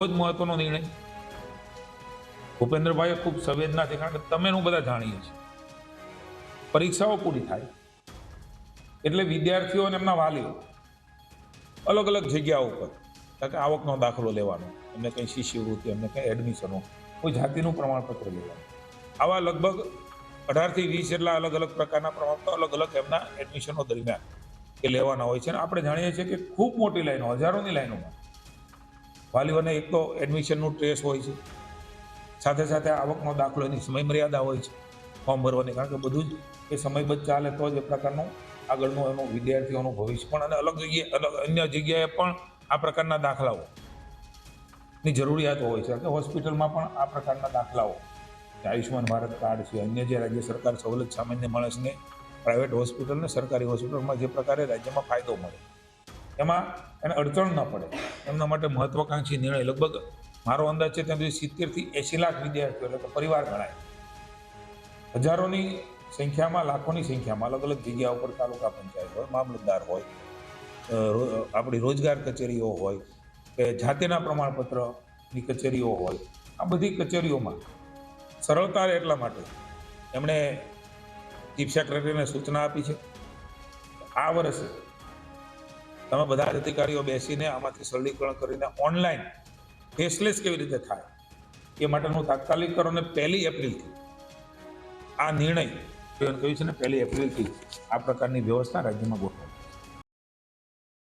બહુ જ મહત્વનો નિર્ણય ભૂપેન્દ્રભાઈએ ખૂબ સંવેદનાથી, કારણ કે તમે હું બધા જાણીએ છીએ પરીક્ષાઓ પૂરી થાય એટલે વિદ્યાર્થીઓ અને એમના વાલીઓ અલગ અલગ જગ્યાઓ ઉપર, કારણ કે આવકનો દાખલો લેવાનો, એમને કંઈ શિષ્યવૃત્તિ, એમને કંઈ એડમિશનો, કોઈ જાતિનું પ્રમાણપત્ર લેવાનું, આવા લગભગ 18 થી 20 જેટલા અલગ અલગ પ્રકારના પ્રમાણપત્રો અલગ અલગ એમના એડમિશનો દરમિયાન એ લેવાના હોય છે. અને આપણે જાણીએ છીએ કે ખૂબ મોટી લાઈનો, હજારોની લાઈનોમાં વાલીઓને એક તો એડમિશનનું ટ્રેસ હોય છે, સાથે સાથે આવકનો દાખલો, એની સમય મર્યાદા હોય છે ફોર્મ ભરવાની, કારણ કે બધું જ એ સમયબદ્ધ ચાલે તો જ એ પ્રકારનું આગળનું એનું વિદ્યાર્થીઓનું ભવિષ્ય પણ, અને અલગ જગ્યાએ અન્ય જગ્યાએ પણ આ પ્રકારના દાખલાઓની જરૂરિયાત હોય છે. કે હોસ્પિટલમાં પણ આ પ્રકારના દાખલાઓ, આયુષ્યમાન ભારત કાર્ડ છે, અન્ય જે રાજ્ય સરકાર સવલત સામાન્ય માણસને પ્રાઇવેટ હોસ્પિટલ ને સરકારી હોસ્પિટલમાં જે પ્રકારે રાજ્યમાં ફાયદો મળે એમાં એને અડચણ ન પડે એમના માટે મહત્વાકાંક્ષી નિર્ણય. લગભગ મારો અંદાજ છે ત્યાં સુધી 70 થી 80 લાખ વિદ્યાર્થીઓ, એટલે કે પરિવાર ગણાય, હજારોની સંખ્યામાં, લાખોની સંખ્યામાં અલગ અલગ જગ્યા ઉપર તાલુકા પંચાયત હોય, મામલતદાર હોય, આપણી રોજગાર કચેરીઓ હોય, કે જાતિના પ્રમાણપત્રની કચેરીઓ હોય, આ બધી કચેરીઓમાં સરળતા એટલા માટે એમણે ચીફ સેક્રેટરીને સૂચના આપી છે આ વર્ષે તમે બધા જ અધિકારીઓ બેસીને આમાંથી સરળીકરણ કરીને ઓનલાઈન કેશલેસ કેવી રીતે થાય એ માટેનું તાત્કાલિક કરો. અને 1 એપ્રિલથી આ નિર્ણય કહ્યું છે ને, 1 એપ્રિલથી આ પ્રકારની વ્યવસ્થા રાજ્યમાં ગોઠવો.